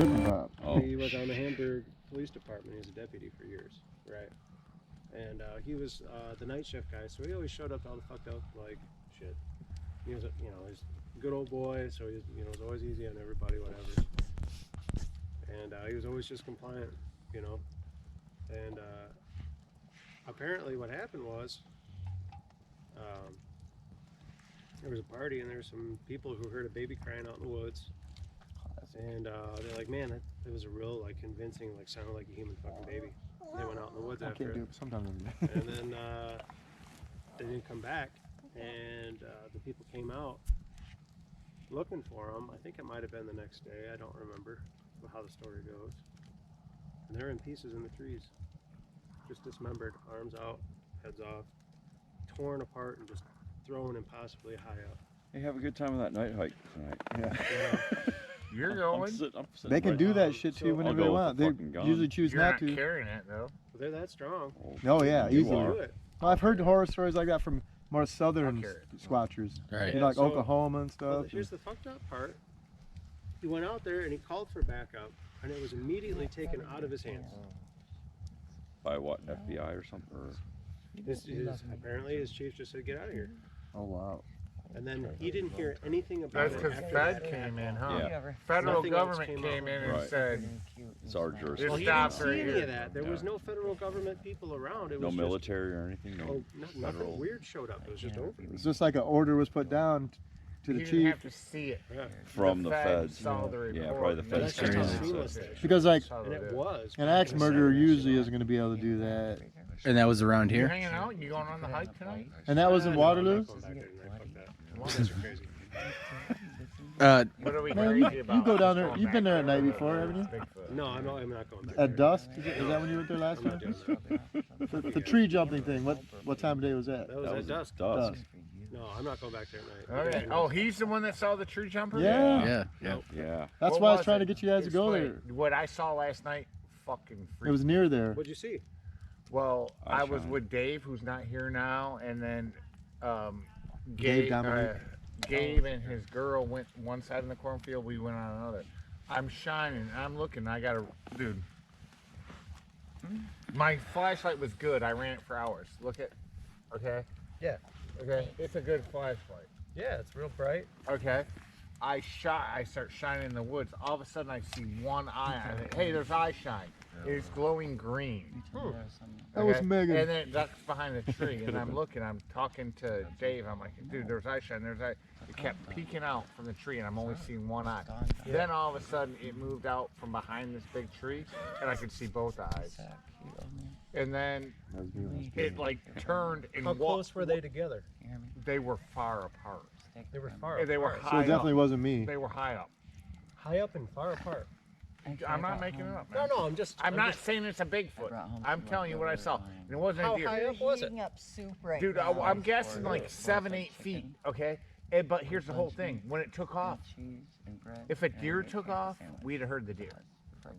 tripping pop. Oh. He was on the Hamburg Police Department. He was a deputy for years, right? And he was the night shift guy, so he always showed up all the fucked up like shit. He was, he's a good old boy, so he, was always easy on everybody, whatever. And he was always just compliant, And apparently, what happened was there was a party, and there were some people who heard a baby crying out in the woods. And they're like, man, it was a real, convincing, sounded like a human fucking baby. And they went out in the woods after I can't do it. it sometimes. And then they didn't come back, and the people came out looking for them. I think it might have been the next day. I don't remember how the story goes. And they're in pieces in the trees, just dismembered, arms out, heads off, torn apart, and just thrown impossibly high up. Hey, have a good time with that night hike tonight. Yeah. You're going. I'm sitting They can right do now. that shit too So whenever I'll they go want. with the They fucking gun. usually choose You're not not to. carrying it though. They're that strong. Oh yeah, You easily. are. Do it. Well, I've heard horror stories like that from more southern I'll carry it. squatchers. Right. Like so- Oklahoma and Well, stuff. here's the fucked up part. He went out there and he called for backup, and it was immediately taken out of his hands. By what, FBI or something? Or... Apparently his chief just said, get out of here. Oh wow. And then he didn't hear anything about That's it. because after Fed that came in, happened. huh? Yeah. Federal Nothing else government came came out. in and Right. said, It's our Well, jurisdiction. he Stop didn't right see any here. of that. There was Yeah. no federal government people around. It No was military or anything? Just, No nothing federal... weird showed up. It was just over. It's just like an order was put down to you the didn't chief have to see it. Yeah. From the feds. feds. Saw the Yeah, report. probably the But feds. that's just how crazy. seamless that shit Because, like, Saw And the it report. was. an back axe in the murderer 70s. usually isn't going to be able to do that. And that was around You here? hanging out? You going on the hike tonight? And that was in No, I'm not Waterloo. going back there tonight. Fuck that. You guys are crazy. What are we Man, crazy about? you go down there. Just You've going been there at back night before, haven't you? Bigfoot. No, I'm not going back At there. dusk? Is that when you went there last I'm not time? doing that. The tree jumping thing. What time of day was that? That was That at was dusk. dusk. Dusk. No, I'm not going back there at night. Okay. Oh, he's the one that saw the tree jumper? Yeah. Yeah. Nope. Yeah. That's What why I was was trying to it? get you guys to go there. Explain. What I saw last night, fucking freaked. It was near there. What'd you see? Well, I was shine. with Dave, who's not here now, and then Dave Dominic. Gabe and his girl went one side in the cornfield. We went on another. I'm shining. I'm looking. I got a dude. My flashlight was good. I ran it for hours. Look at. Okay. Yeah. Okay. It's a good flashlight. Yeah, it's real bright. Okay. I start shining in the woods. All of a sudden, I see one eye. I think, hey, there's eye shine. It's glowing green. That was Okay? Megan. And then it ducks behind the tree, and I'm looking. I'm talking to Dave. I'm like, dude, there's eye shine. There's eye. It kept peeking out from the tree, and I'm only seeing one eye. Then all of a sudden, it moved out from behind this big tree, and I could see both eyes. And then That was me. it like turned and How walked. close were they together? They were far apart. They were far They were apart. So high it definitely up. wasn't me. They were high up. High up and far apart. I'm not making it up. No, Man. no, I'm not just saying it's a Bigfoot. I'm telling you what I saw. And it wasn't How a deer. high up was it? Up soup right Dude, now. I'm guessing like 7-8 feet, okay? But here's the whole thing. When it took off, if a deer took off, we'd have heard the deer.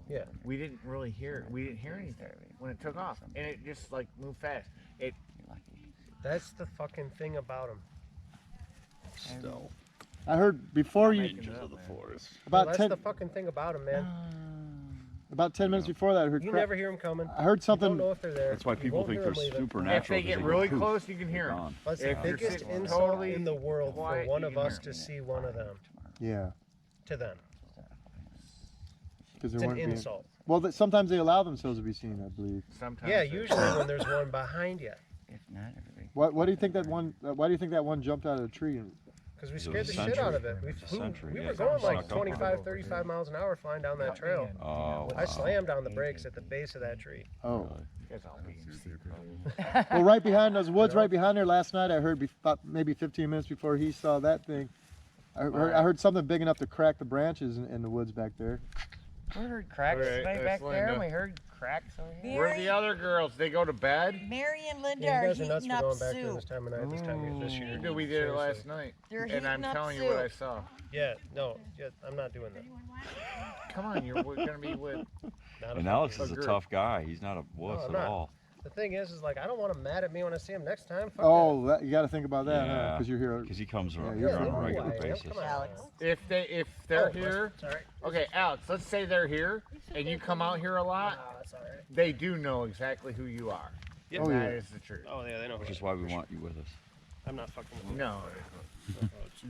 Yeah. We didn't really hear it. We didn't hear anything when it took off. And it just like moved fast. It That's the fucking thing about them. Still. I heard before you making it up, Of the man. forest. about that's 10 the fucking thing about them, man. about 10 minutes before that I heard You crack. never hear them coming. I heard You don't something. know if they're there. That's why You people won't think hear they're 'em leaving. supernatural. if they get 'cause really poof, close, you can hear they're them. gone. That's the If you're biggest sitting insult totally in the world quiet, for one you of can us hear 'em. to see one of them. Yeah. To them. Because It's they an weren't being. insult. Well, sometimes they allow themselves to be seen, I believe. Sometimes. Yeah, they- usually when there's one behind you. What do you think that one? Why do you think that one jumped out of the tree? Because we It scared was the a shit out century. of it. It's a century, We yeah. were going like Snuck up on 25, it. 35 miles an hour flying down that trail. Oh, I slammed on the brakes at the base of that tree. Oh. You guys all being secret. Well, right behind those woods, right behind there last night, I heard about maybe 15 minutes before he saw that thing. I heard something big enough to crack the branches in the woods back there. We heard cracks Alright, right that's back there, and Linda. we heard cracks over here. Where are the other girls? They go to bed? Mary and Linda Yeah, are you guys are nuts heating for up going back there this soup. time of night, this year. Dude, we did it last Seriously. night. They're And I'm heating up telling you what I soup. saw. Yeah, no, I'm not doing that. Come on, we're gonna be with. Not And a Alex fucking- is a tough guy. He's not a wuss I'm at not. all. The thing is like I don't want him mad at me when I see him next time. Fuck Oh, you got to think about that, huh? Yeah. Because you're here. Because he comes around, you're on from- a Yeah, regular I am. basis. Come on. Alex. If they're here, okay, Alex. Let's say they're here, and you come out here a lot. That's all right. They do know exactly who you are. Yeah. Oh, That yeah. is the truth. Oh yeah, they know. Which is why we want you with us. I'm not fucking with you. No.